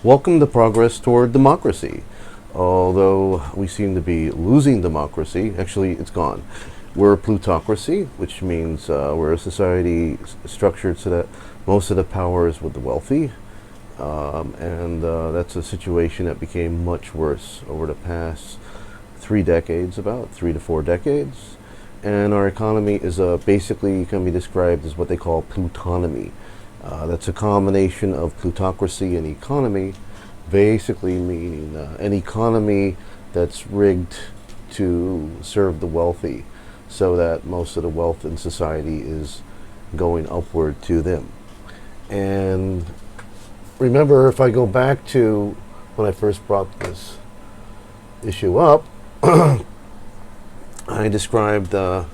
welcome the progress toward democracy. Although we seem to be losing democracy, actually it's gone. We're a plutocracy, which means we're a society structured so that most of the power is with the wealthy. And that's a situation that became much worse over the past 3 decades, about 3 to 4 decades. And our economy is basically can be described as what they call plutonomy. That's a combination of plutocracy and economy, basically meaning an economy that's rigged to serve the wealthy so that most of the wealth in society is going upward to them. And remember, if I go back to when I first brought this issue up, I described the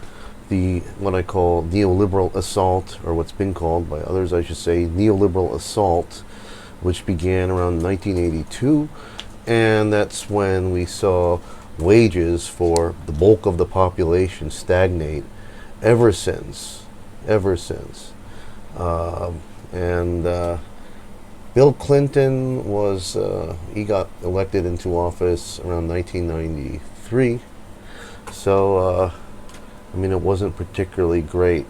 what I call neoliberal assault, or what's been called by others, I should say, neoliberal assault, which began around 1982, and that's when we saw wages for the bulk of the population stagnate ever since. And Bill Clinton was, he got elected into office around 1993, so I mean, it wasn't particularly great.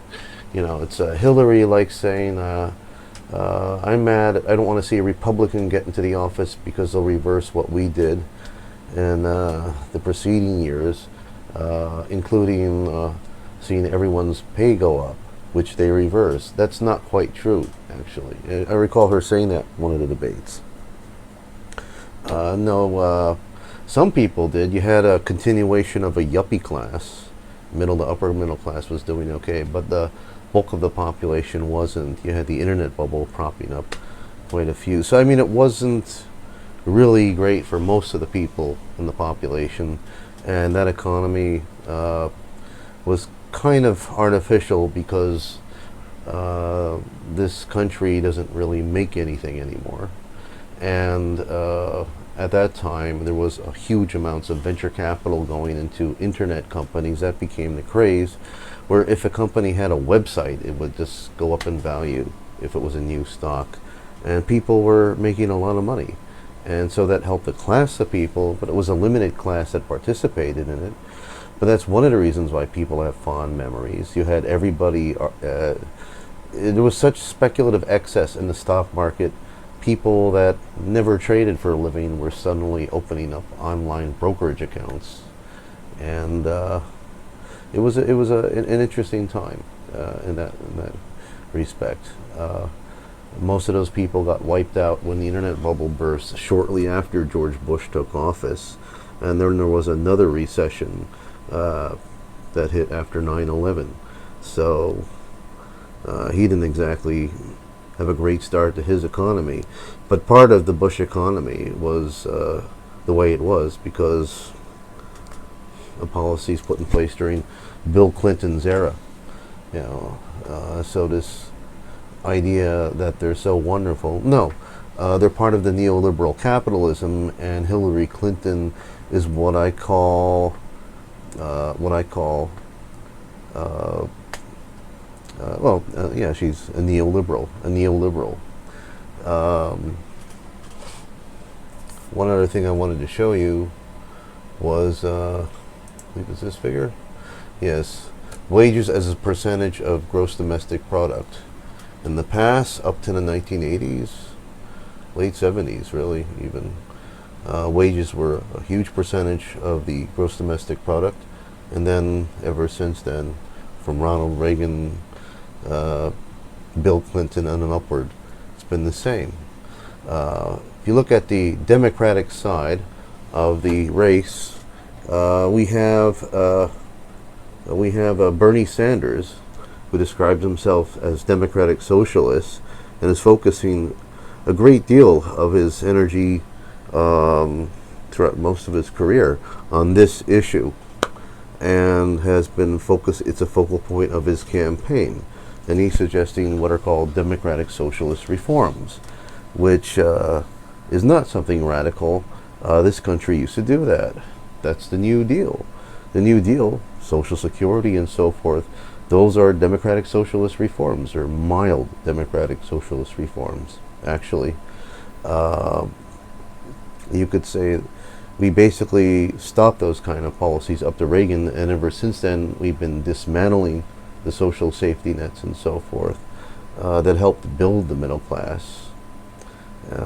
You know, it's Hilary likes saying, I'm mad, I don't want to see a Republican get into the office because they'll reverse what we did in the preceding years, including seeing everyone's pay go up, which they reversed. That's not quite true, actually. I recall her saying that in one of the debates. No, some people did. You had a continuation of a yuppie class. Middle to upper middle class was doing okay, but the bulk of the population wasn't. You had the internet bubble propping up quite a few. So I mean, it wasn't really great for most of the people in the population, and that economy was kind of artificial because this country doesn't really make anything anymore. And at that time, there was a huge amounts of venture capital going into internet companies. That became the craze, where if a company had a website, it would just go up in value if it was a new stock. And people were making a lot of money. And so that helped a class of people, but it was a limited class that participated in it. But that's one of the reasons why people have fond memories. You had everybody, there was such speculative excess in the stock market. People that never traded for a living were suddenly opening up online brokerage accounts, and it was an interesting time in that respect. Most of those people got wiped out when the internet bubble burst shortly after George Bush took office, and then there was another recession that hit after 9/11. So he didn't exactly have a great start to his economy, but part of the Bush economy was the way it was because of policies put in place during Bill Clinton's era. You know, so this idea that they're so wonderful, no, they're part of the neoliberal capitalism, and Hillary Clinton is what I call yeah, she's a neoliberal. One other thing I wanted to show you was, I think it's this figure. Yes, wages as a percentage of gross domestic product. In the past, up to the 1980s, late 70s, really, even, wages were a huge percentage of the gross domestic product, and then ever since then, from Ronald Reagan, Bill Clinton, and then upward, it's been the same. If you look at the Democratic side of the race, we have Bernie Sanders, who describes himself as Democratic Socialist and is focusing a great deal of his energy throughout most of his career on this issue, and has been focused. It's a focal point of his campaign. And he's suggesting what are called democratic socialist reforms, which is not something radical. This country used to do that. That's the New Deal. The New Deal, Social Security and so forth, those are democratic socialist reforms, or mild democratic socialist reforms, actually. You could say we basically stopped those kind of policies up to Reagan, and ever since then we've been dismantling the social safety nets and so forth that helped build the middle class.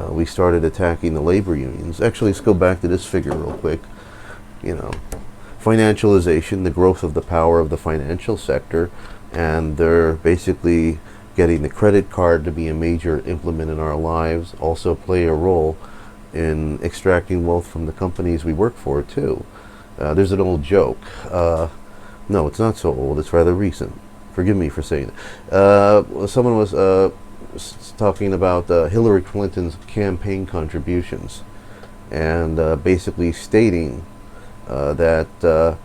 We started attacking the labor unions. Actually, let's go back to this figure real quick. You know, financialization, the growth of the power of the financial sector, and they're basically getting the credit card to be a major implement in our lives, also play a role in extracting wealth from the companies we work for too. There's an old joke. No, it's not so old, it's rather recent. Forgive me for saying it. Someone was talking about Hilary Clinton's campaign contributions, and basically stating that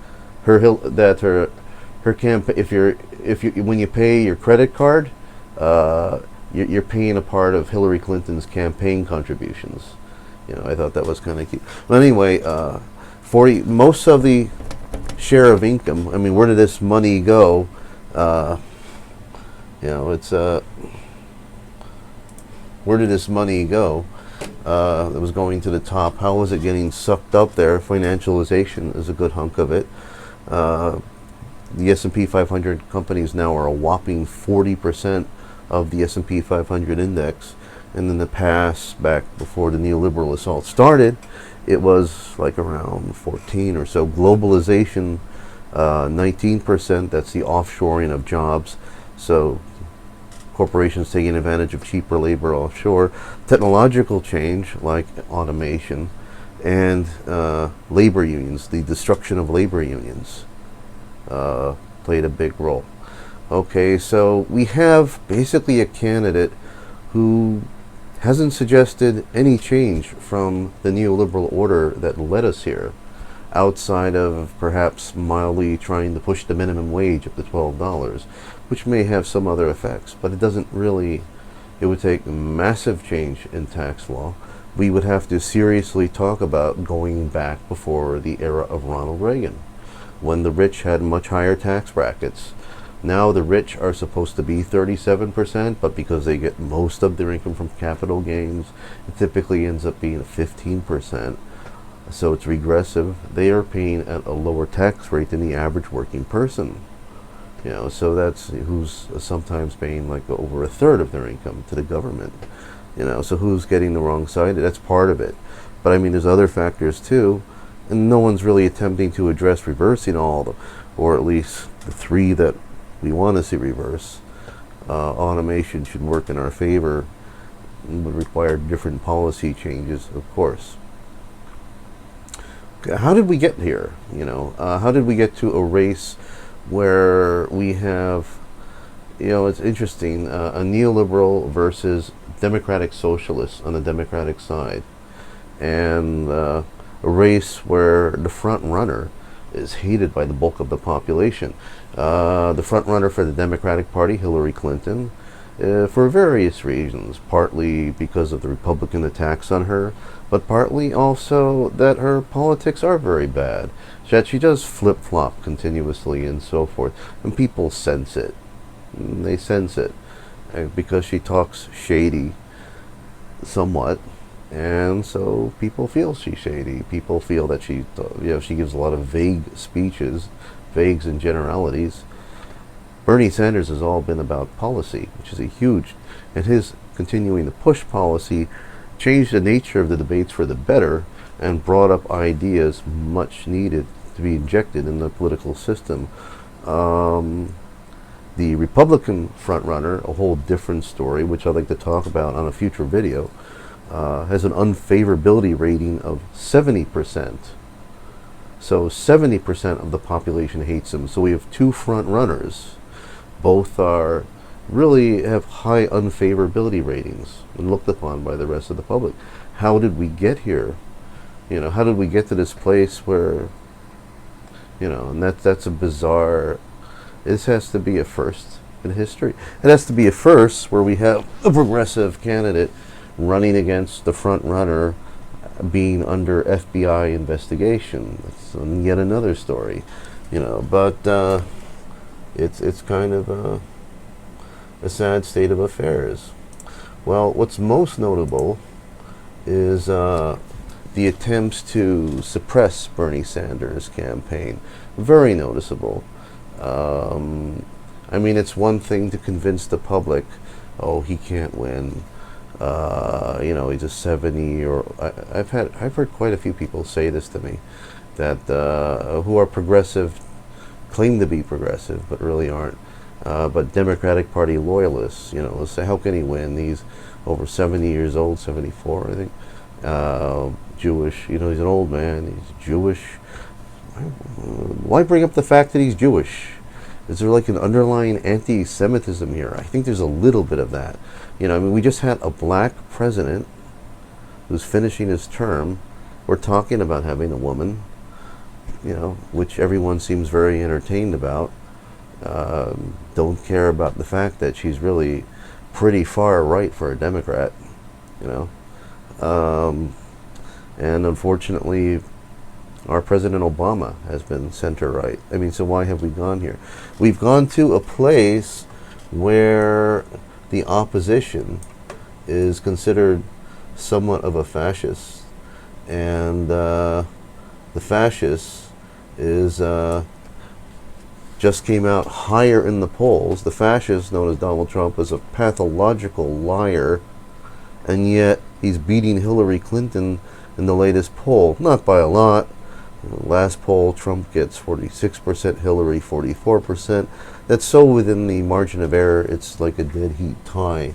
her campaign, if you when you pay your credit card, you're paying a part of Hillary Clinton's campaign contributions. You know, I thought that was kind of cute. But anyway, most of the share of income. I mean, where did this money go? You know, it's where did this money go? That was going to the top. How was it getting sucked up there? Financialization is a good hunk of it. The S&P 500 companies now are a whopping 40% of the S&P 500 index. And in the past, back before the neoliberal assault started, it was like around 14 or so. Globalization, 19%. That's the offshoring of jobs. So corporations taking advantage of cheaper labor offshore. Technological change like automation, and labor unions, the destruction of labor unions played a big role. Okay, so we have basically a candidate who hasn't suggested any change from the neoliberal order that led us here, outside of perhaps mildly trying to push the minimum wage up to $12, which may have some other effects, but it doesn't really. It would take massive change in tax law. We would have to seriously talk about going back before the era of Ronald Reagan, when the rich had much higher tax brackets. Now the rich are supposed to be 37%, but because they get most of their income from capital gains, it typically ends up being 15%. So it's regressive. They are paying at a lower tax rate than the average working person. You know, so that's who's sometimes paying like over a third of their income to the government. You know, so who's getting the wrong side? That's part of it. But I mean, there's other factors too, and no one's really attempting to address reversing all of them, or at least the three that we want to see reverse. Automation should work in our favor, would require different policy changes, of course. How did we get here? You know, how did we get to a race where we have, you know, it's interesting, a neoliberal versus democratic socialists on the Democratic side, and a race where the front runner is hated by the bulk of the population. The front runner for the Democratic Party, Hillary Clinton, for various reasons, partly because of the Republican attacks on her, but partly also that her politics are very bad, that she does flip-flop continuously and so forth, and people sense it. They sense it because she talks shady somewhat, and so people feel she's shady. People feel that she gives a lot of vague speeches, vagues and generalities. Bernie Sanders has all been about policy, which is a huge, and his continuing to push policy changed the nature of the debates for the better and brought up ideas much needed to be injected in the political system. The Republican frontrunner, a whole different story, which I'd like to talk about on a future video, has an unfavorability rating of 70%. So 70% of the population hates him. So we have two front runners. Both are really have high unfavorability ratings and looked upon by the rest of the public. How did we get here? You know, how did we get to this place where, you know, and that's a bizarre. This has to be a first in history. It has to be a first where we have a progressive candidate running against the front runner being under FBI investigation. That's yet another story, you know. But it's kind of a sad state of affairs. Well, what's most notable is the attempts to suppress Bernie Sanders' campaign, very noticeable. I mean, it's one thing to convince the public, oh, he can't win. You know, he's a 70, or I've heard quite a few people say this to me, that who are progressive, claim to be progressive, but really aren't. But Democratic Party loyalists, you know, let's say, how can he win? He's over 70 years old, 74, I think. Jewish, you know, he's an old man, he's Jewish. Why bring up the fact that he's Jewish? Is there like an underlying anti-Semitism here? I think there's a little bit of that. You know, I mean, we just had a black president who's finishing his term. We're talking about having a woman, you know, which everyone seems very entertained about. Don't care about the fact that she's really pretty far right for a Democrat, you know. And unfortunately, our President Obama has been center-right. I mean, so why have we gone here? We've gone to a place where the opposition is considered somewhat of a fascist, and the fascist is just came out higher in the polls. The fascist, known as Donald Trump, is a pathological liar, and yet he's beating Hillary Clinton in the latest poll, not by a lot. Last poll, Trump gets 46%, Hillary 44%. That's so within the margin of error, it's like a dead heat tie.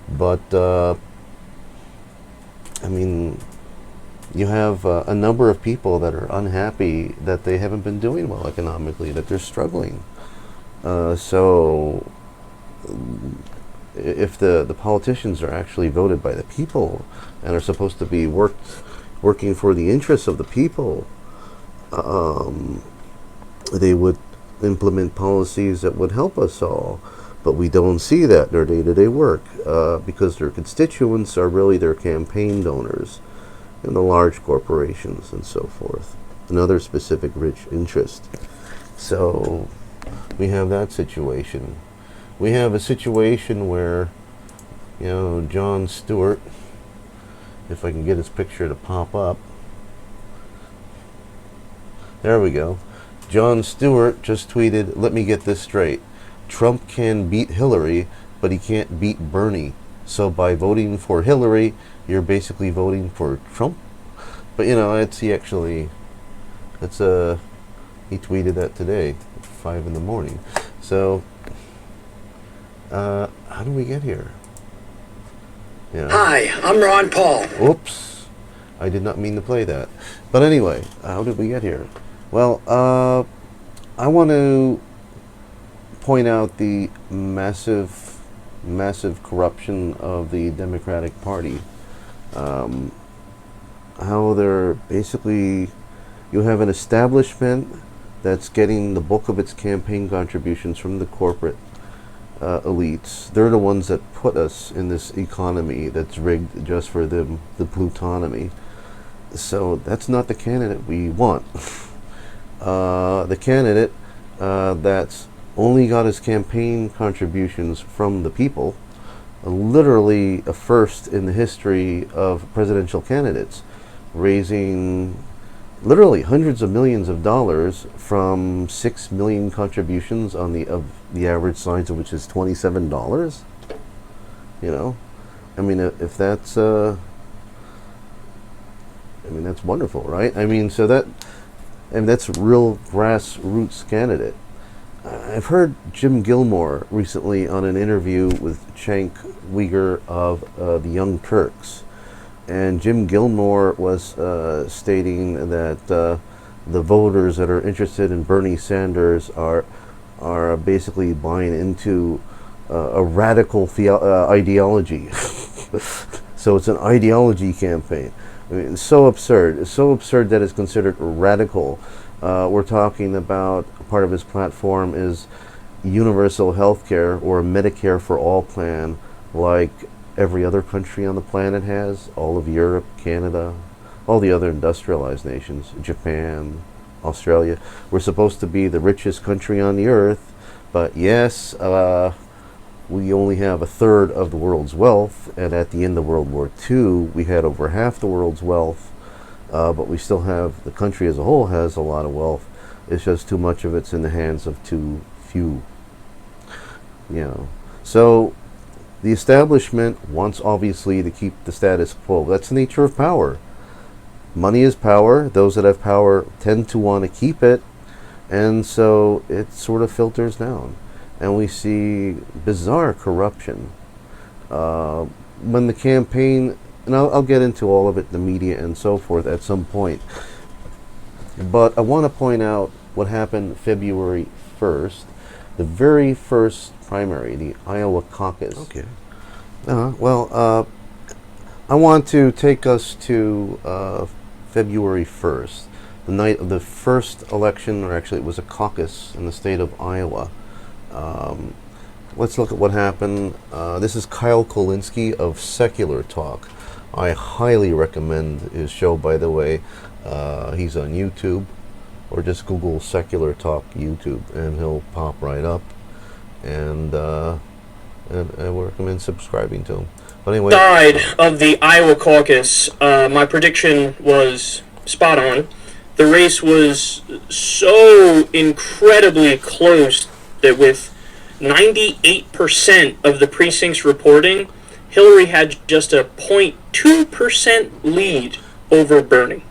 But, I mean, you have a number of people that are unhappy that they haven't been doing well economically, that they're struggling. So, if the politicians are actually voted by the people and are supposed to be working for the interests of the people, they would implement policies that would help us all. But we don't see that in their day-to-day work because their constituents are really their campaign donors and the large corporations and so forth, another specific rich interest. So we have that situation. We have a situation where, you know, Jon Stewart, if I can get his picture to pop up. There we go. Jon Stewart just tweeted, let me get this straight. Trump can beat Hillary, but he can't beat Bernie. So by voting for Hillary, you're basically voting for Trump. But, you know, he tweeted that today at 5 in the morning. So, how do we get here? You know. Hi, I'm Ron Paul. Oops. I did not mean to play that. But anyway, how did we get here? Well, I want to point out the massive corruption of the Democratic Party. How they're basically, you have an establishment that's getting the bulk of its campaign contributions from the corporate elites. They're the ones that put us in this economy that's rigged just for them, the Plutonomy. So that's not the candidate we want. The candidate that's only got his campaign contributions from the people, literally a first in the history of presidential candidates, raising literally hundreds of millions of dollars from 6 million contributions on the average size of which is $27. You know, I mean, if that's I mean, that's wonderful, right? I mean, so that's a real grassroots candidate. I've heard Jim Gilmore recently on an interview with Cenk Uygur of the Young Turks. And Jim Gilmore was stating that the voters that are interested in Bernie Sanders are basically buying into a radical ideology. So it's an ideology campaign. I mean, it's so absurd. It's so absurd that it's considered radical. We're talking about part of his platform is universal health care or a Medicare for all plan, like every other country on the planet has, all of Europe, Canada, all the other industrialized nations, Japan, Australia. We're supposed to be the richest country on the earth, but yes, we only have a third of the world's wealth, and at the end of World War II, we had over half the world's wealth. but we still have, the country as a whole has a lot of wealth. It's just too much of it's in the hands of too few. You know, so the establishment wants obviously to keep the status quo. That's the nature of power. Money is power. Those that have power tend to want to keep it, and so it sort of filters down, and we see bizarre corruption. When the campaign, and I'll get into all of it, the media and so forth at some point, but I want to point out what happened February 1st, the very first primary, the Iowa Caucus. Okay. I want to take us to February 1st, the night of the first election, or actually it was a caucus in the state of Iowa. Let's look at what happened. This is Kyle Kulinski of Secular Talk. I highly recommend his show, by the way. He's on YouTube, or just Google Secular Talk YouTube, and he'll pop right up. And I recommend subscribing to him. But anyway, side of the Iowa caucus, my prediction was spot on. The race was so incredibly close that with 98% of the precincts reporting, Hilary had just a 0.2% lead over Bernie.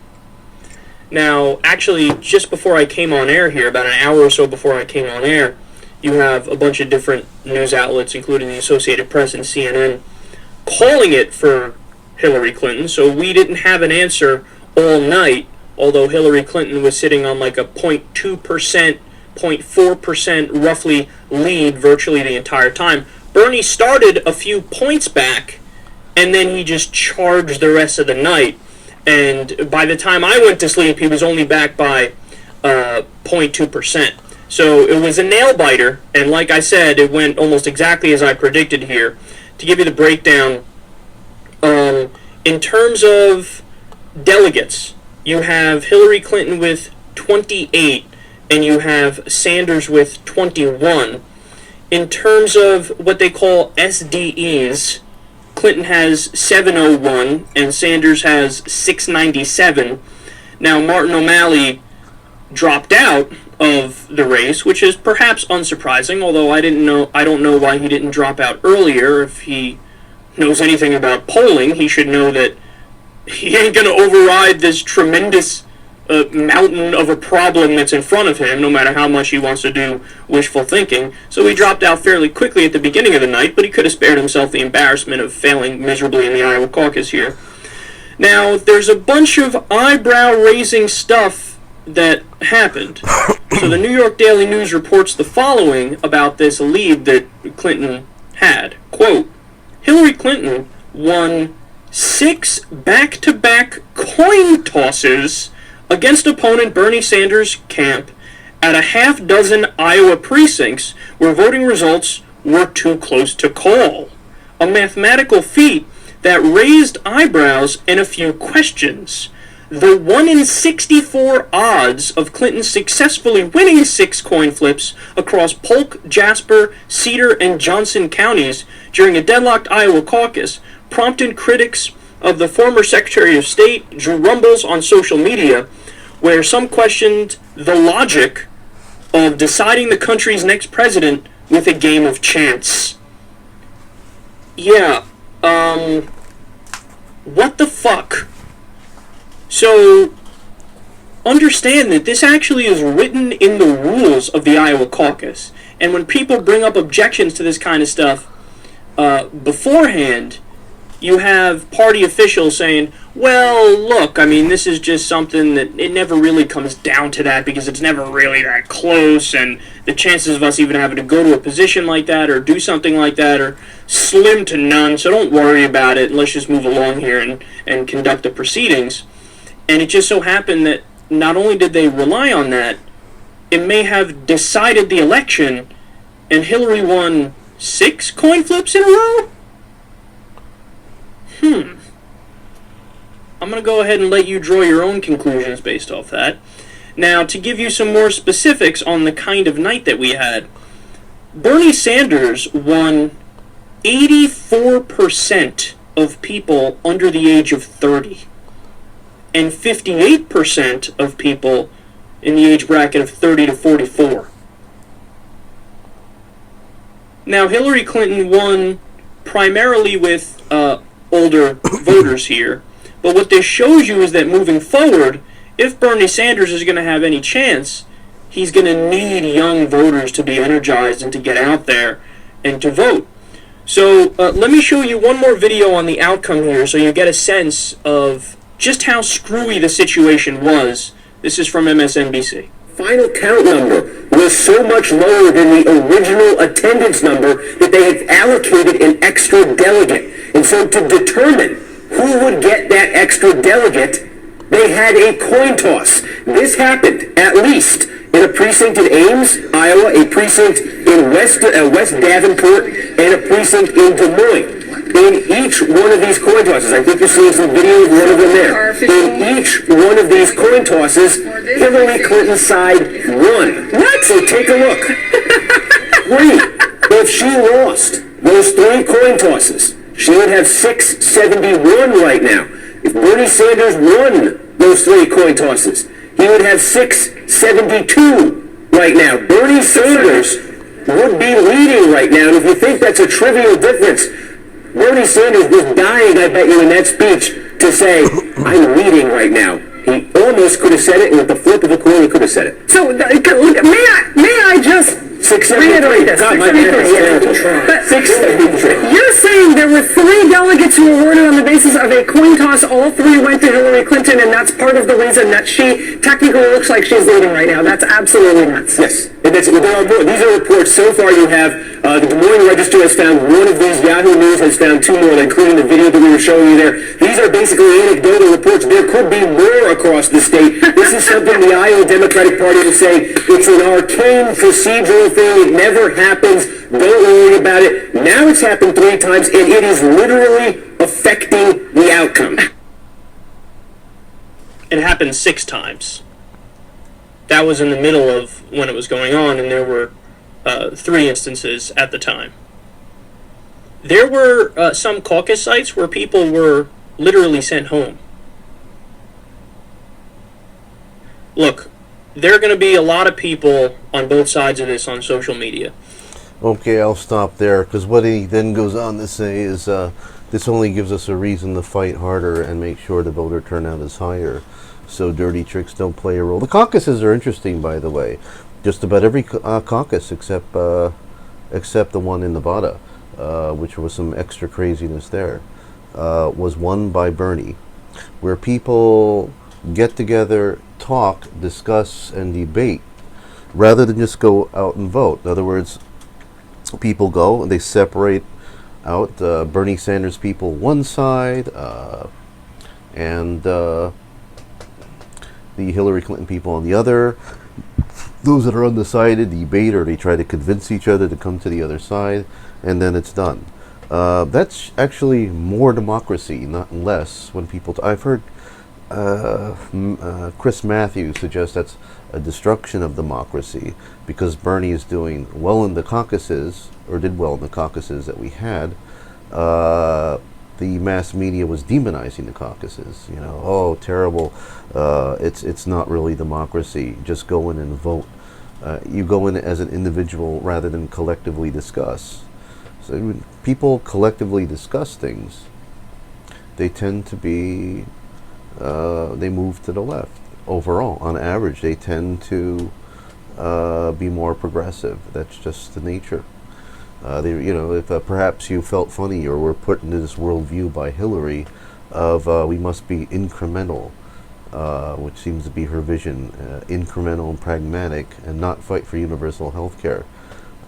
Now, actually, just before I came on air here, about an hour or so before I came on air, you have a bunch of different news outlets, including the Associated Press and CNN, calling it for Hillary Clinton. So we didn't have an answer all night, although Hillary Clinton was sitting on like a 0.2%, 0.4% roughly lead virtually the entire time. Bernie started a few points back, and then he just charged the rest of the night. And by the time I went to sleep, he was only back by 0.2%. So it was a nail-biter, and like I said, it went almost exactly as I predicted here. To give you the breakdown, in terms of delegates, you have Hillary Clinton with 28, and you have Sanders with 21. In terms of what they call SDEs, Clinton has 701, and Sanders has 697. Now, Martin O'Malley dropped out of the race, which is perhaps unsurprising, although I don't know why he didn't drop out earlier. If he knows anything about polling, he should know that he ain't going to override this tremendous mountain of a problem that's in front of him, no matter how much he wants to do wishful thinking. So he dropped out fairly quickly at the beginning of the night, but he could have spared himself the embarrassment of failing miserably in the Iowa caucus here. Now, there's a bunch of eyebrow-raising stuff that happened. So the New York Daily News reports the following about this lead that Clinton had. Quote, Hillary Clinton won 6 back-to-back coin tosses against opponent Bernie Sanders' camp at a half-dozen Iowa precincts where voting results were too close to call. A mathematical feat that raised eyebrows and a few questions. The 1 in 64 odds of Clinton successfully winning 6 coin flips across Polk, Jasper, Cedar, and Johnson counties during a deadlocked Iowa caucus prompted critics of the former Secretary of State drew rumbles on social media, where some questioned the logic of deciding the country's next president with a game of chance. Yeah, what the fuck? So, understand that this actually is written in the rules of the Iowa caucus. And when people bring up objections to this kind of stuff beforehand, you have party officials saying, well, look, I mean, this is just something that it never really comes down to that because it's never really that close, and the chances of us even having to go to a position like that or do something like that are slim to none, so don't worry about it, let's just move along here and conduct the proceedings. And it just so happened that not only did they rely on that, it may have decided the election, and Hillary won 6 coin flips in a row? I'm going to go ahead and let you draw your own conclusions based off that. Now, to give you some more specifics on the kind of night that we had, Bernie Sanders won 84% of people under the age of 30. and 58% of people in the age bracket of 30 to 44. Now, Hillary Clinton won primarily with older voters here, but what this shows you is that moving forward, if Bernie Sanders is going to have any chance, he's going to need young voters to be energized and to get out there and to vote. So let me show you one more video on the outcome here so you get a sense of just how screwy the situation was. This is from MSNBC. Final count number was so much lower than the original attendance number that they had allocated an extra delegate. And so to determine who would get that extra delegate, they had a coin toss. This happened at least in a precinct in Ames, Iowa, a precinct in West Davenport, and a precinct in Des Moines. In each one of these coin tosses, I think you're seeing some video of one of them there. In each one of these coin tosses, Hillary Clinton's side won. What? So take a look. If she lost those 3 coin tosses, she would have 671 right now. If Bernie Sanders won those 3 coin tosses, he would have 672 right now. Bernie Sanders would be leading right now, and if you think that's a trivial difference, Bernie Sanders was dying, I bet you, in that speech to say, I'm leading right now. He almost could have said it, and with the flip of a coin, he could have said it. So, may I just reiterate this? God, my math is terrible. 673. You're saying there were 3 delegates who were awarded on the basis of a coin toss. All 3 went to Hillary Clinton, and that's part of the reason that she technically looks like she's leading right now. That's absolutely nuts. Yes, and there are more. These are reports. So far, you have the Des Moines Register has found one of these. Yahoo News has found 2 more, including the video that we were showing you there. These are basically anecdotal reports. There could be more across the state. This is something the Iowa Democratic Party is saying. It's an arcane procedural thing. It never happens. Don't worry about it. Now it's happened 3 times, and it is literally affecting the outcome. It happened 6 times. That was in the middle of when it was going on, and there were 3 instances at the time. There were some caucus sites where people were literally sent home. Look, there are going to be a lot of people on both sides of this on social media. Okay, I'll stop there, because what he then goes on to say is this only gives us a reason to fight harder and make sure the voter turnout is higher, so dirty tricks don't play a role. The caucuses are interesting, by the way. Just about every caucus except the one in Nevada, which was some extra craziness there, was won by Bernie, where people get together, talk, discuss, and debate, rather than just go out and vote. In other words, people go and they separate out Bernie Sanders people one side, and the Hillary Clinton people on the other. Those that are undecided debate, or they try to convince each other to come to the other side, and then it's done. That's actually more democracy, not less. When people, I've heard Chris Matthews suggest that's a destruction of democracy, because Bernie is doing well in the caucuses, or did well in the caucuses that we had. The mass media was demonizing the caucuses. You know, oh, terrible. It's not really democracy. Just go in and vote. You go in as an individual rather than collectively discuss. So when people collectively discuss things, they tend to be, they move to the left. Overall, on average, they tend to be more progressive. That's just the nature. If perhaps you felt funny or were put into this worldview by Hilary of we must be incremental, which seems to be her vision, incremental and pragmatic, and not fight for universal health care.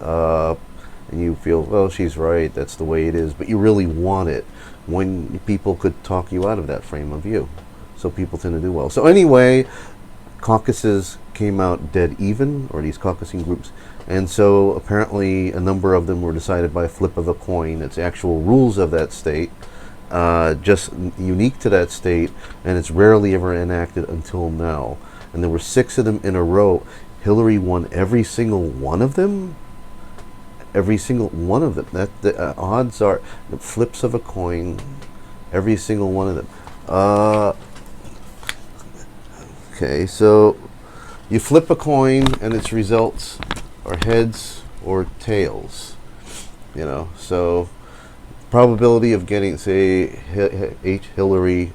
And you feel, well, she's right, that's the way it is, but you really want it, when people could talk you out of that frame of view. So people tend to do well. So anyway, caucuses came out dead even, or these caucusing groups, and so apparently a number of them were decided by a flip of a coin. It's actual rules of that state, just unique to that state, and it's rarely ever enacted until now. And there were 6 of them in a row. Hillary won every single one of them. Every single one of them. That the odds are the flips of a coin. Every single one of them. Okay, so you flip a coin and its results are heads or tails. You know, so probability of getting, say, Hillary,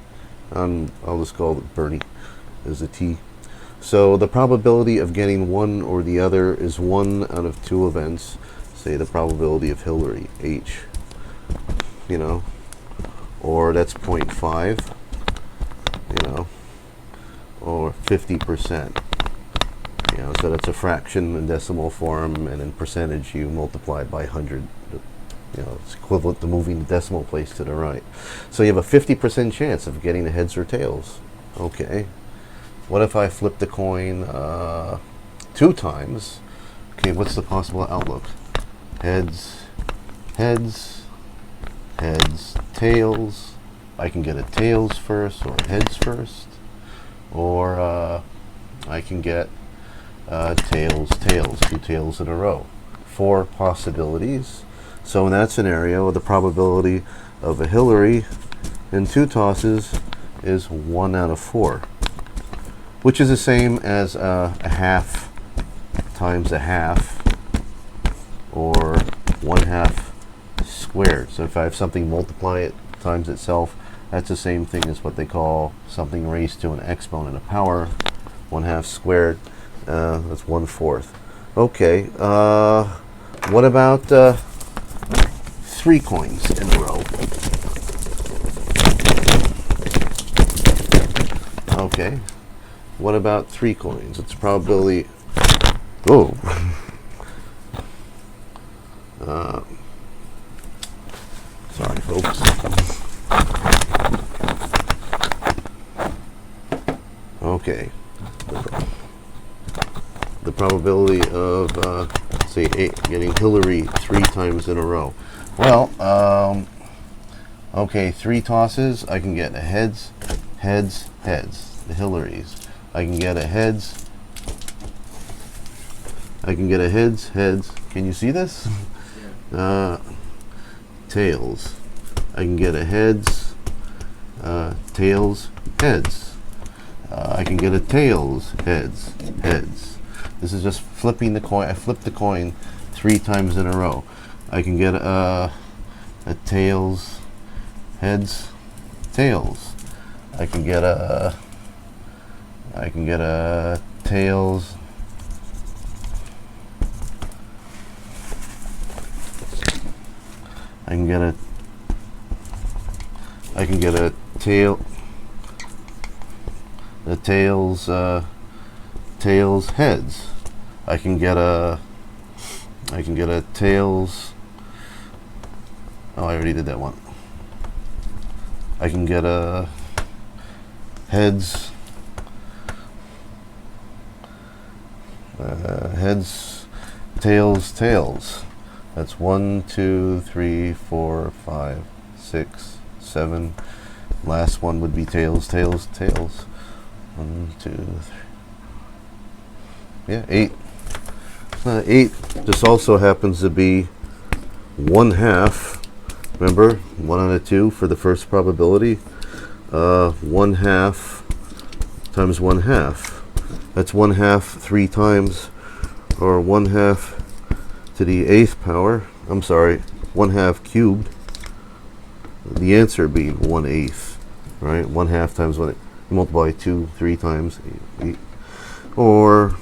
I'll just call it Bernie, is a T. So the probability of getting one or the other is 1 out of 2 events. Say the probability of Hillary, H, you know, or that's 0.5, you know, or 50%. You know, so that's a fraction in decimal form, and in percentage you multiply it by 100. You know, it's equivalent to moving the decimal place to the right. So you have a 50% chance of getting the heads or tails. Okay. What if I flip the coin 2 times? Okay, what's the possible outlook? Heads, heads, heads, tails. I can get a tails first or heads first. Or I can get tails, tails, 2 tails in a row. 4 possibilities. So in that scenario, the probability of a Hillary in 2 tosses is 1 out of 4, which is the same as a half times a half, or 1/2 squared. So if I have something multiply it times itself, that's the same thing as what they call something raised to an exponent of power. 1/2 squared, that's 1/4. Okay, what about 3 coins in a row? Okay, what about 3 coins? It's probability. Oh. Sorry, folks. Okay. The probability of, say, getting Hillary 3 times in a row. Well, okay, 3 tosses, I can get a heads, heads, heads, the Hillarys. I can get a heads. I can get a heads, heads. Can you see this? Tails. I can get a heads, tails, heads. I can get a tails, heads, heads. This is just flipping the coin. I flip the coin 3 times in a row. I can get a tails, heads, tails. I can get a tails. I can get a tail. The tails, tails, heads. I can get a tails. Oh, I already did that one. I can get a heads, heads, tails, tails. That's 1, 2, 3, 4, 5, 6, 7. Last one would be tails, tails, tails. 1, 2, 3. Yeah, 8. 8. This also happens to be 1/2. Remember, 1 out of 2 for the first probability. 1/2 times 1/2. That's 1/2 3 times, or 1/2 to the 8th power. I'm sorry, 1/2 cubed. The answer being 1/8, right? 1/2 times 1. You multiply 2 3 times, 8, or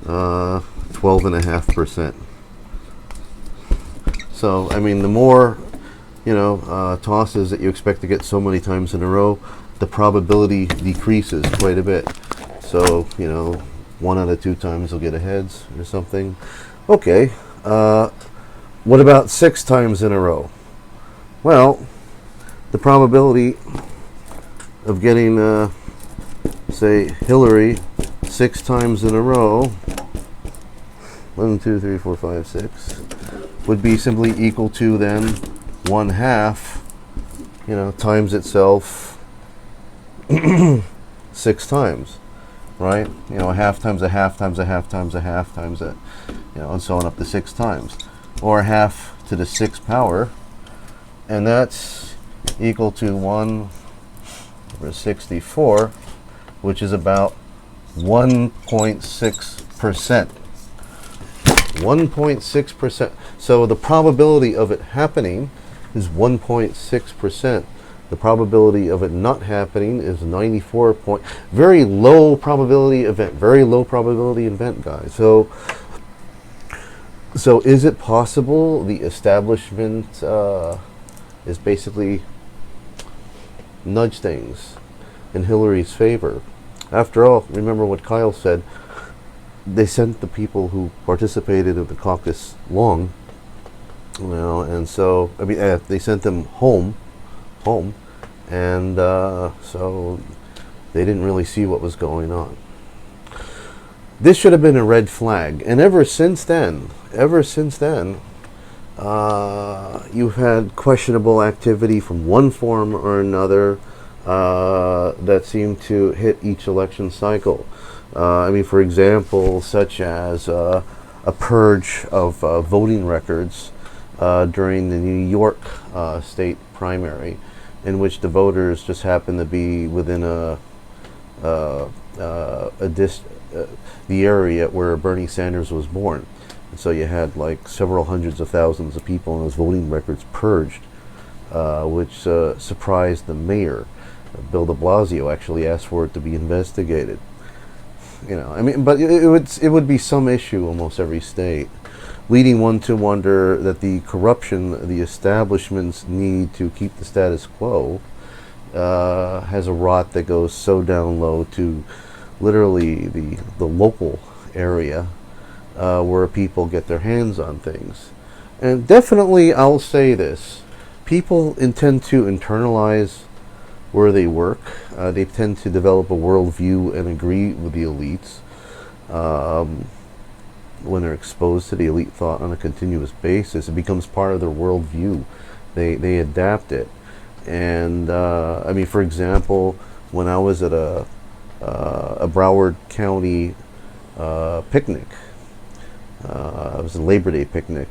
12.5%. So, I mean, the more, tosses that you expect to get so many times in a row, the probability decreases quite a bit. So, 1 out of 2 times you'll get a heads or something. Okay, what about 6 times in a row? Well, the probability of getting, say, Hillary 6 times in a row, 1, 2, 3, 4, 5, 6, would be simply equal to then 1/2, times itself 6 times, right? A half times a half times a half times a half times a, and so on up to 6 times, or 1/2 to the 6th power, and that's equal to 1/64, which is about 1.6%. 1.6%. So the probability of it happening is 1.6%. The probability of it not happening is 94 point. Very low probability event. Very low probability event, guys. So is it possible the establishment is basically nudge things in Hillary's favor? After all, remember what Kyle said. They sent the people who participated in the caucus long, and so I mean they sent them home, and so they didn't really see what was going on. This should have been a red flag, and ever since then, you've had questionable activity from one form or another that seemed to hit each election cycle. I mean, for example, such as a purge of voting records during the New York state primary, in which the voters just happened to be within the area where Bernie Sanders was born. And so you had like several hundreds of thousands of people in those voting records purged, which surprised the mayor. Bill de Blasio actually asked for it to be investigated. I mean, but it would be some issue almost every state, leading one to wonder that the corruption the establishments need to keep the status quo has a rot that goes so down low to literally the local area where people get their hands on things. And definitely, I'll say this: people intend to internalize where they work. They tend to develop a worldview and agree with the elites when they're exposed to the elite thought on a continuous basis. It becomes part of their worldview. They adapt it. And I mean, for example, when I was at a Broward County picnic, it was a Labor Day picnic.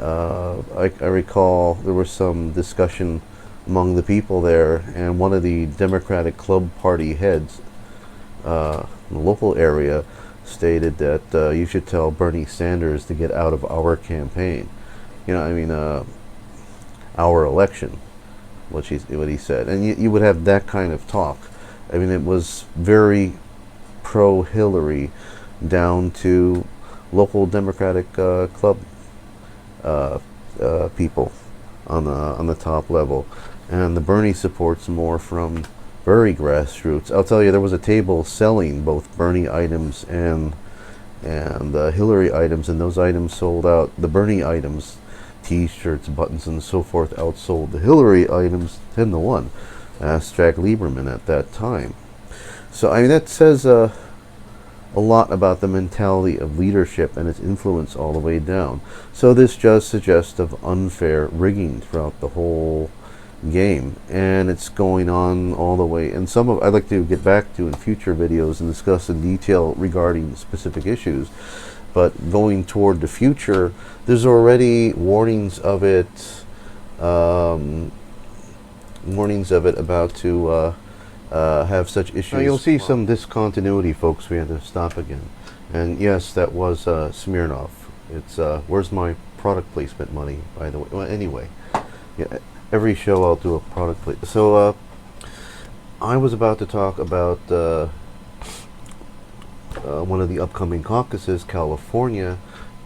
I recall there was some discussion among the people there, and one of the Democratic Club Party heads in the local area stated that you should tell Bernie Sanders to get out of our campaign. Our election, what he said. And you would have that kind of talk. I mean, it was very pro-Hillary down to local Democratic club people on the top level. And the Bernie support's more from very grassroots. I'll tell you, there was a table selling both Bernie items and Hillary items, and those items sold out. The Bernie items, T-shirts, buttons, and so forth, outsold the Hillary items 10-1. Asked Jack Lieberman at that time. So I mean, that says a lot about the mentality of leadership and its influence all the way down. So this just suggests of unfair rigging throughout the whole game, and it's going on all the way. And some of I'd like to get back to in future videos and discuss in detail regarding specific issues. But going toward the future, there's already warnings of it about to have such issues. Now you'll see some discontinuity, folks. We had to stop again. And yes, that was Smirnoff. It's where's my product placement money, by the way? Well, anyway, yeah, every show I'll do a product placement. So I was about to talk about one of the upcoming caucuses, California,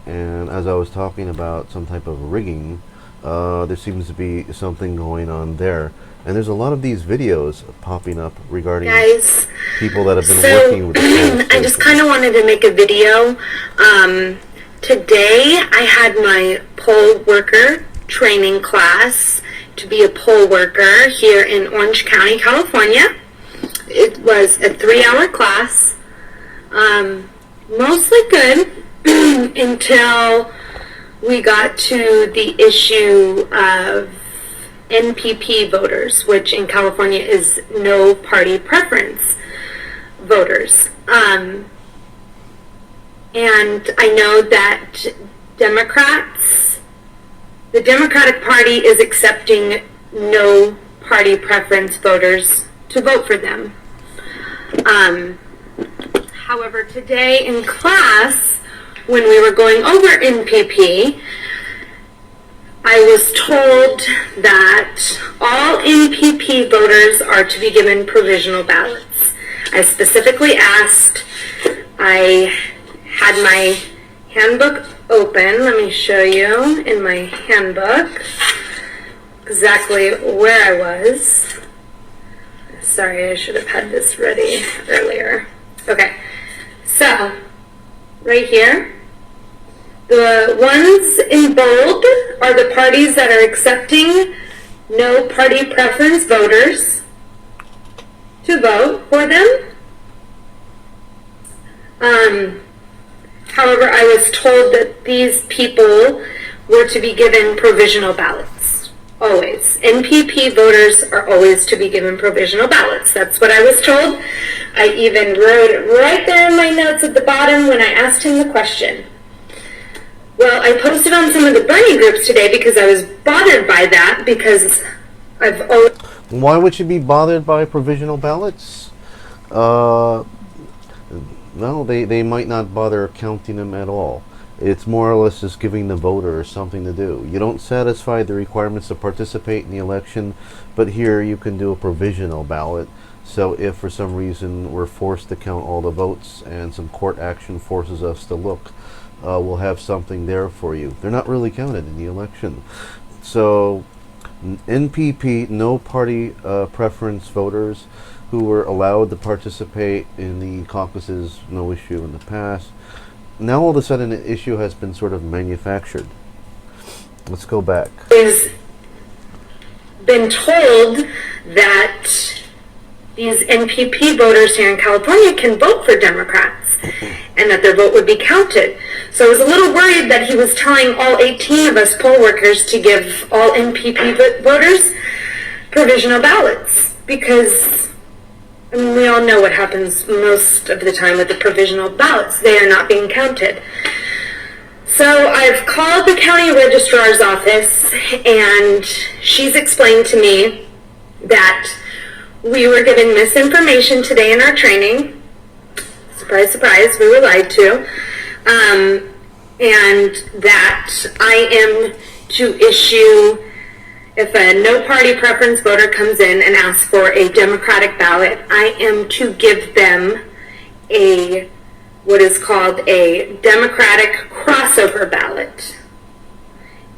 and as I was talking about some type of rigging, there seems to be something going on there. And there's a lot of these videos popping up regarding people that have been working with the I just kind of wanted to make a video. Today I had my poll worker training class to be a poll worker here in Orange County, California. It was a 3-hour class. Mostly good until we got to the issue of NPP voters, which in California is no party preference voters. And I know that the Democratic Party is accepting no party preference voters to vote for them. However, today in class, when we were going over NPP, I was told that all NPP voters are to be given provisional ballots. I specifically asked, I had my handbook open. Let me show you in my handbook exactly where I was. Sorry, I should have had this ready earlier. Okay, so right here, the ones in bold are the parties that are accepting no party preference voters to vote for them. However, I was told that these people were to be given provisional ballots. Always. NPP voters are always to be given provisional ballots. That's what I was told. I even wrote it right there in my notes at the bottom when I asked him the question. Well, I posted on some of the Bernie groups today because I was bothered by that, because I've always... Why would you be bothered by provisional ballots? No, they might not bother counting them at all. It's more or less just giving the voter something to do. You don't satisfy the requirements to participate in the election, but here you can do a provisional ballot. So if for some reason we're forced to count all the votes and some court action forces us to look, we'll have something there for you. They're not really counted in the election. So NPP, no party preference voters who were allowed to participate in the caucuses, no issue in the past. Now all of a sudden an issue has been sort of manufactured. Let's go back. Is been told that these NPP voters here in California can vote for Democrats and that their vote would be counted. So I was a little worried that he was telling all 18 of us poll workers to give all NPP voters provisional ballots, because I mean, we all know what happens most of the time with the provisional ballots. They are not being counted. So I've called the county registrar's office, and she's explained to me that we were given misinformation today in our training. Surprise, surprise, we were lied to. And that I am to issue, if a no party preference voter comes in and asks for a Democratic ballot, I am to give them a, what is called a Democratic crossover ballot.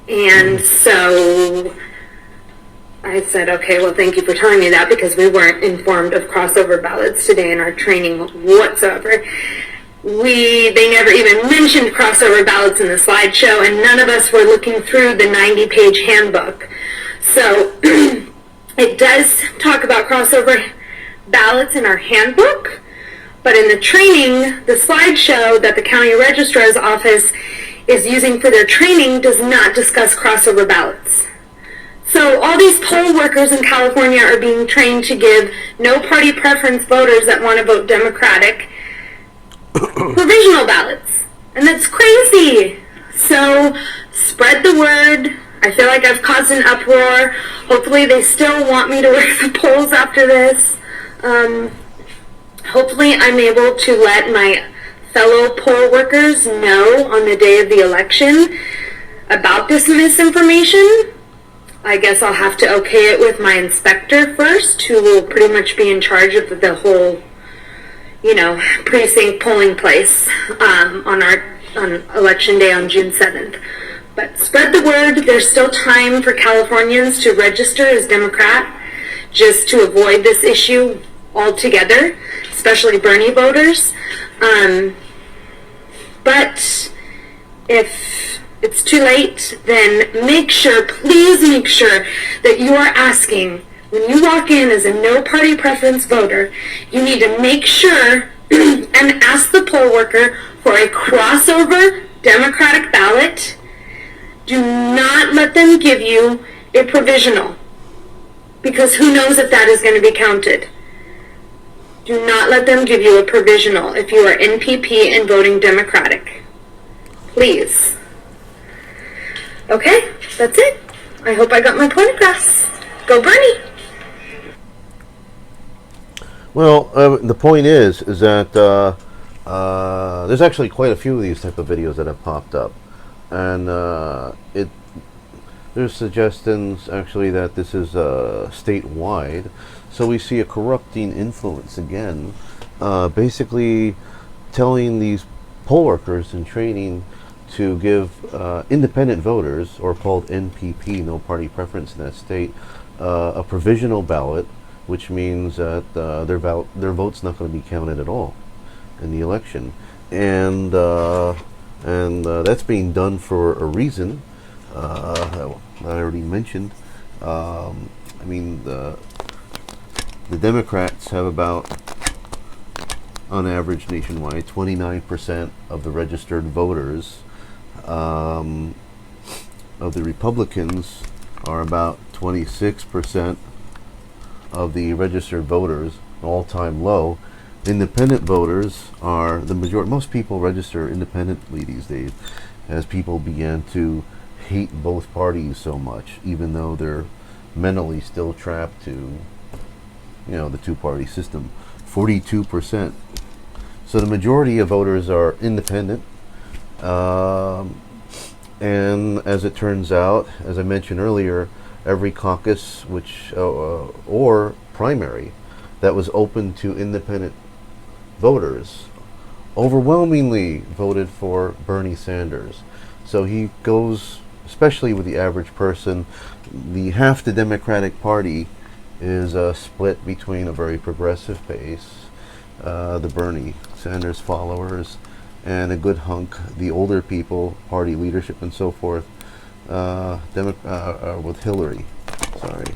And so I said, okay, well, thank you for telling me that, because we weren't informed of crossover ballots today in our training whatsoever. They never even mentioned crossover ballots in the slideshow, and none of us were looking through the 90-page handbook. So it does talk about crossover ballots in our handbook, but in the training, the slideshow that the county registrar's office is using for their training does not discuss crossover ballots. So all these poll workers in California are being trained to give no party preference voters that want to vote Democratic provisional ballots. And that's crazy. So spread the word. I feel like I've caused an uproar. Hopefully they still want me to work the polls after this. Hopefully I'm able to let my fellow poll workers know on the day of the election about this misinformation. I guess I'll have to okay it with my inspector first, who will pretty much be in charge of the whole, precinct polling place on election day on June 7th. But spread the word. There's still time for Californians to register as Democrat, just to avoid this issue altogether, especially Bernie voters. But if it's too late, then please make sure that you are asking, when you walk in as a no party preference voter, you need to make sure and ask the poll worker for a crossover Democratic ballot. Do not let them give you a provisional, because who knows if that is going to be counted. Do not let them give you a provisional if you are NPP and voting Democratic. Please. Okay, that's it. I hope I got my point across. Go Bernie! Well, the point is that there's actually quite a few of these type of videos that have popped up, and there's suggestions actually that this is statewide. So we see a corrupting influence again, basically telling these poll workers in training to give independent voters, or called NPP, no party preference in that state, a provisional ballot, which means that their vote's not going to be counted at all in the election, and that's being done for a reason that I already mentioned. I mean, the Democrats have about, on average nationwide, 29% of the registered voters. Of the Republicans are about 26% of the registered voters, an all-time low. Independent voters are the majority. Most people register independently these days, as people began to hate both parties so much, even though they're mentally still trapped to, the two-party system. 42%. So the majority of voters are independent. And as it turns out, as I mentioned earlier, every caucus, or primary, that was open to independent voters, overwhelmingly voted for Bernie Sanders. So he goes, especially with the average person, half the Democratic Party is split between a very progressive base, the Bernie Sanders followers, and a good hunk, the older people, party leadership and so forth, with Hilary. Sorry.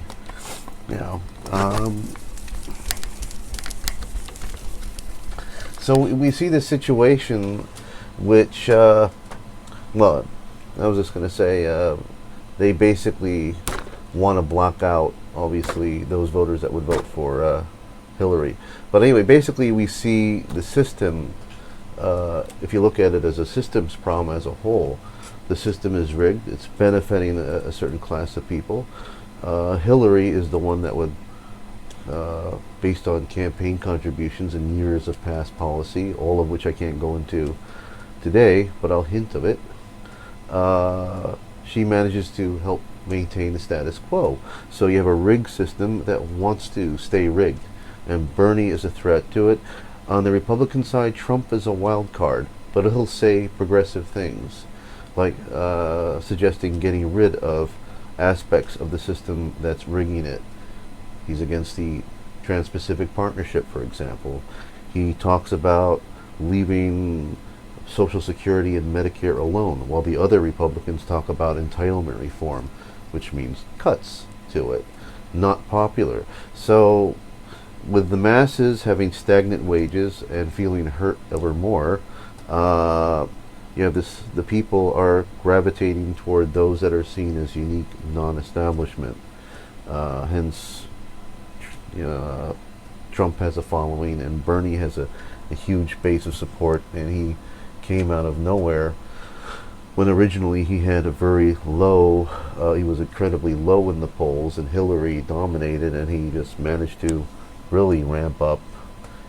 So we see this situation, which, well, I was just going to say, they basically want to block out, obviously, those voters that would vote for Hilary. But anyway, basically we see the system, if you look at it as a systems problem as a whole, the system is rigged. It's benefiting a certain class of people. Hilary is the one that would, based on campaign contributions and years of past policy, all of which I can't go into today, but I'll hint of it, she manages to help maintain the status quo. So you have a rigged system that wants to stay rigged, and Bernie is a threat to it. On the Republican side, Trump is a wild card, but he'll say progressive things, like suggesting getting rid of aspects of the system that's rigging it. He's against the Trans-Pacific Partnership, for example. He talks about leaving Social Security and Medicare alone, while the other Republicans talk about entitlement reform, which means cuts to it. Not popular. So, with the masses having stagnant wages and feeling hurt ever more, the people are gravitating toward those that are seen as unique, non-establishment. Hence, Trump has a following, and Bernie has a huge base of support, and he came out of nowhere when originally he had a very low, he was incredibly low in the polls, and Hillary dominated, and he just managed to really ramp up,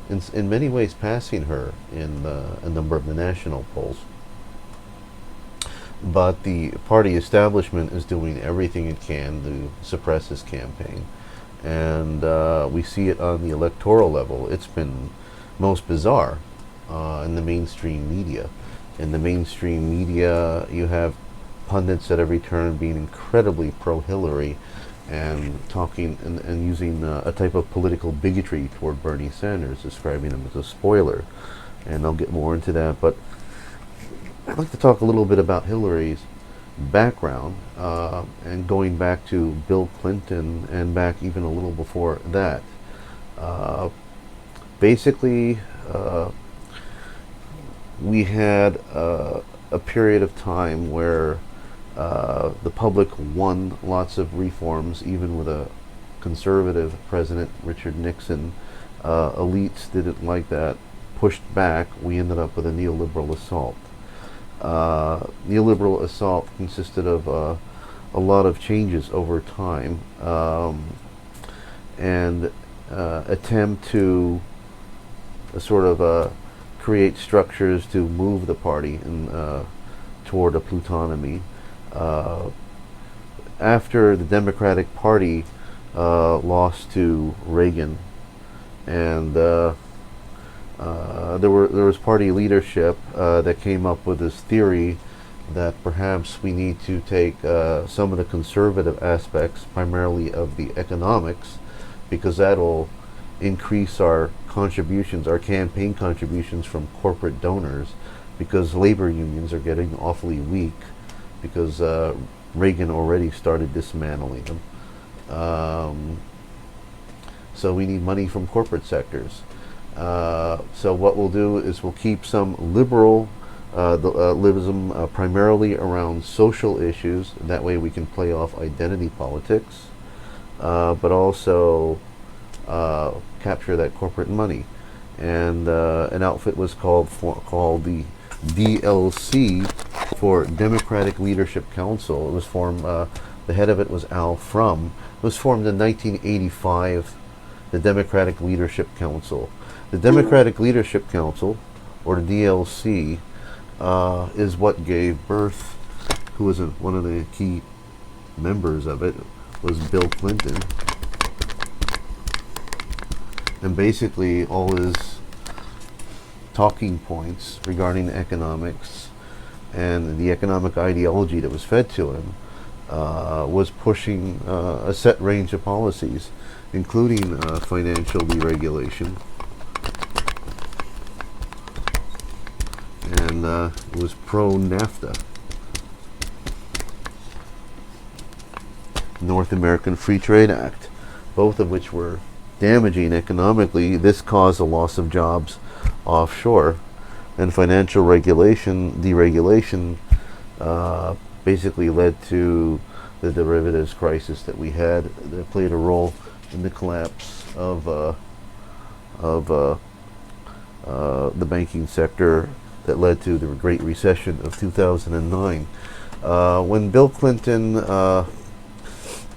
in many ways passing her in a number of the national polls. But the party establishment is doing everything it can to suppress his campaign, and we see it on the electoral level. It's been most bizarre in the mainstream media. In the mainstream media, you have pundits at every turn being incredibly pro-Hillary and talking and using a type of political bigotry toward Bernie Sanders, describing him as a spoiler. And I'll get more into that, but I'd like to talk a little bit about Hillary's background, and going back to Bill Clinton and back even a little before that. Basically, we had a period of time where the public won lots of reforms, even with a conservative president, Richard Nixon. Elites didn't like that, pushed back. We ended up with a neoliberal assault. Neoliberal assault consisted of a lot of changes over time, and attempt to sort of create structures to move the party toward a Plutonomy. After the Democratic Party lost to Reagan, and there was party leadership that came up with this theory that perhaps we need to take some of the conservative aspects, primarily of the economics, because that'll increase our contributions, our campaign contributions from corporate donors, because labor unions are getting awfully weak because Reagan already started dismantling them. So we need money from corporate sectors. So what we'll do is we'll keep some liberalism primarily around social issues. That way we can play off identity politics, but also capture that corporate money. And an outfit was called the DLC, for Democratic Leadership Council. It was formed. The head of it was Al Frum. It was formed in 1985. The Democratic Leadership Council. The Democratic Leadership Council, or the DLC, is what gave birth. Who was one of the key members of it was Bill Clinton, and basically all his talking points regarding economics and the economic ideology that was fed to him was pushing a set range of policies, including financial deregulation, and it was pro-NAFTA, North American Free Trade Act, both of which were damaging economically. This caused a loss of jobs offshore, and financial deregulation basically led to the derivatives crisis that we had, that played a role in the collapse of the banking sector, that led to the Great Recession of 2009. When Bill Clinton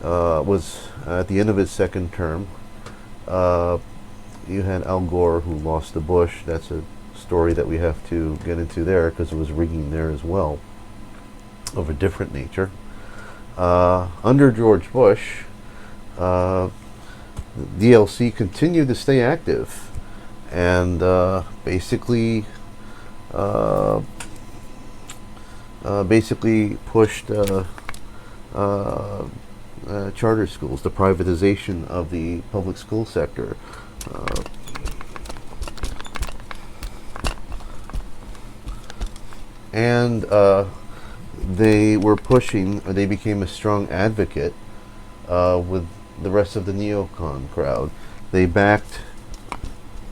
was at the end of his second term, you had Al Gore, who lost to Bush. That's a story that we have to get into there, because it was rigging there as well, of a different nature. Under George Bush, DLC continued to stay active, and basically pushed charter schools, the privatization of the public school sector. And they were pushing, they became a strong advocate with the rest of the neocon crowd. They backed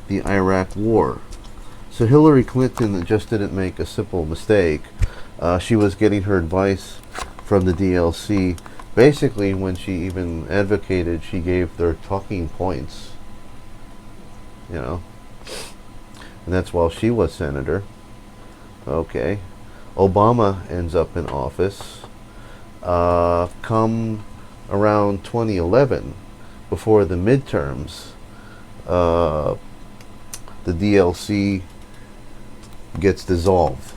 the Iraq War. So Hillary Clinton just didn't make a simple mistake. She was getting her advice from the DLC. Basically, when she even advocated, she gave their talking points, and that's while she was senator. Okay. Obama ends up in office. Come around 2011, before the midterms, the DLC gets dissolved.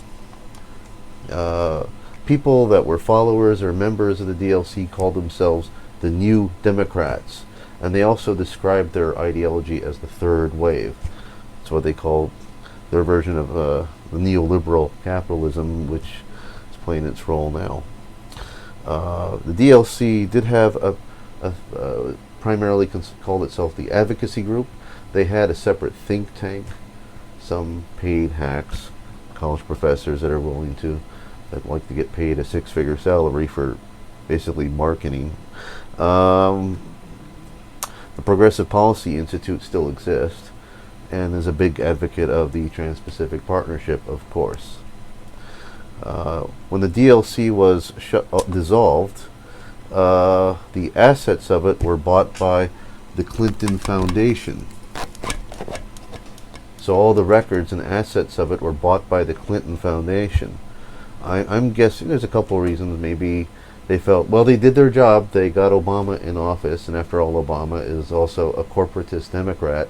People that were followers or members of the DLC called themselves the New Democrats, and they also described their ideology as the third wave. That's what they called their version of the neoliberal capitalism, which is playing its role now. The DLC did have a primarily called itself the advocacy group. They had a separate think tank, some paid hacks, college professors that like to get paid a six-figure salary for basically marketing. The Progressive Policy Institute still exists, and is a big advocate of the Trans-Pacific Partnership, of course. When the DLC was dissolved, the assets of it were bought by the Clinton Foundation. So all the records and assets of it were bought by the Clinton Foundation. I'm guessing there's a couple of reasons. Maybe they felt, well, they did their job. They got Obama in office, and after all, Obama is also a corporatist Democrat.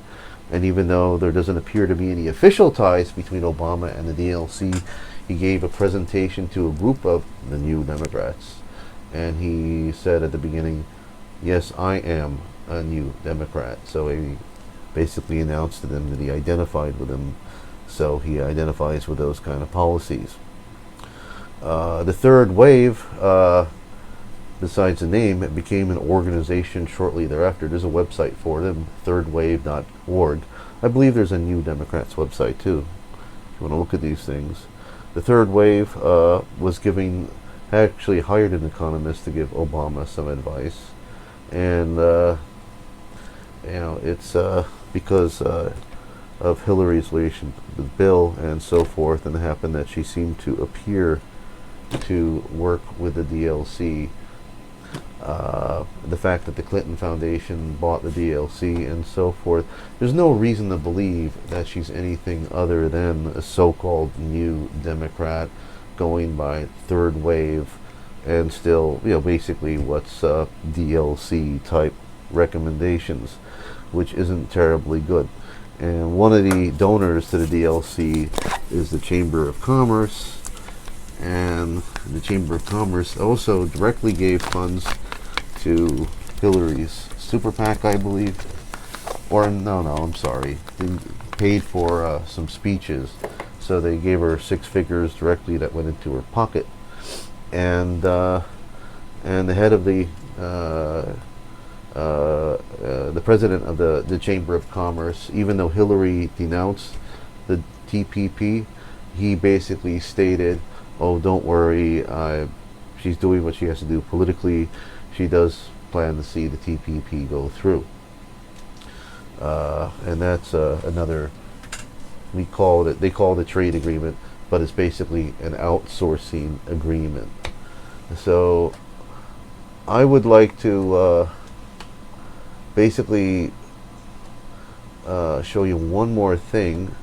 And even though there doesn't appear to be any official ties between Obama and the DLC, he gave a presentation to a group of the New Democrats. And he said at the beginning, yes, I am a New Democrat. So he basically announced to them that he identified with them. So he identifies with those kind of policies. The third wave, besides the name, it became an organization shortly thereafter. There's a website for them, thirdwave.org. I believe there's a New Democrats website too, if you want to look at these things. The third wave actually hired an economist to give Obama some advice. And, it's because of Hillary's relation with Bill and so forth, and it happened that she seemed to appear to work with the DLC. The fact that the Clinton Foundation bought the DLC and so forth, there's no reason to believe that she's anything other than a so-called New Democrat going by third wave and still, basically what's DLC type recommendations, which isn't terribly good. And one of the donors to the DLC is the Chamber of Commerce, and the Chamber of Commerce also directly gave funds to Hillary's super PAC, I believe. Or no, I'm sorry. They paid for some speeches, so they gave her 6 figures directly that went into her pocket. And the head of the president of the Chamber of Commerce, even though Hillary denounced the TPP, he basically stated, oh, don't worry, she's doing what she has to do politically. She does plan to see the TPP go through. And that's another, they call it a trade agreement, but it's basically an outsourcing agreement. So I would like to basically show you one more thing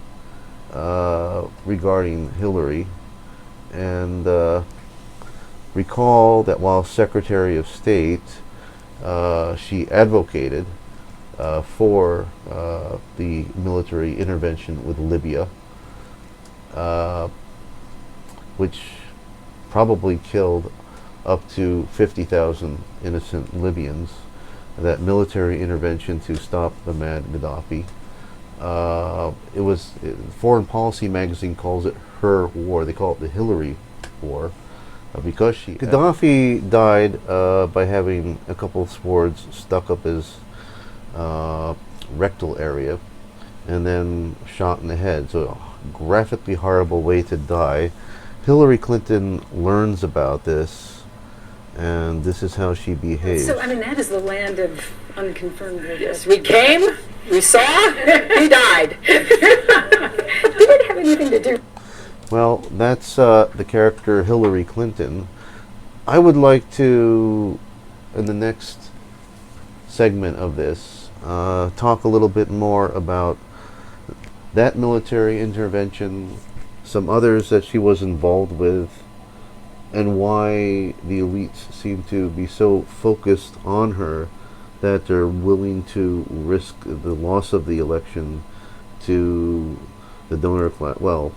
regarding Hillary. And recall that while Secretary of State, she advocated for the military intervention with Libya, which probably killed up to 50,000 innocent Libyans. That military intervention to stop the mad Gaddafi. Foreign Policy magazine calls it her war. They call it the Hillary war, because Gaddafi died by having a couple of swords stuck up his rectal area and then shot in the head. So a graphically horrible way to die. Hillary Clinton learns about this, and this is how she behaves. So, that is the land of unconfirmed rumors. Yes, we came, we saw, he died. Did it have anything to do? Well, that's the character Hillary Clinton. I would like to, in the next segment of this, talk a little bit more about that military intervention, some others that she was involved with, and why the elites seem to be so focused on her that they're willing to risk the loss of the election to the donor class. Well,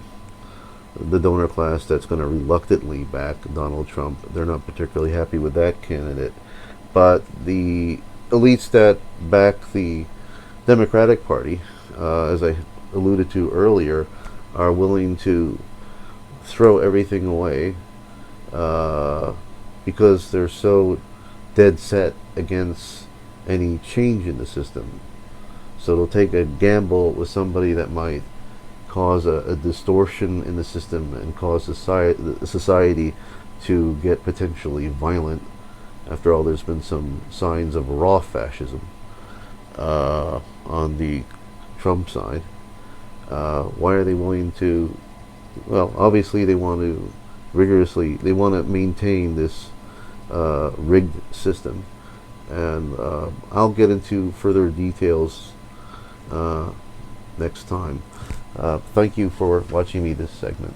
the donor class that's going to reluctantly back Donald Trump. They're not particularly happy with that candidate. But the elites that back the Democratic Party, as I alluded to earlier, are willing to throw everything away because they're so dead set against any change in the system. So they'll take a gamble with somebody that might cause a distortion in the system and cause society to get potentially violent. After all, there's been some signs of raw fascism on the Trump side. Why are they willing to? Well, obviously they want to they want to maintain this rigged system, and I'll get into further details next time. Thank you for watching me this segment.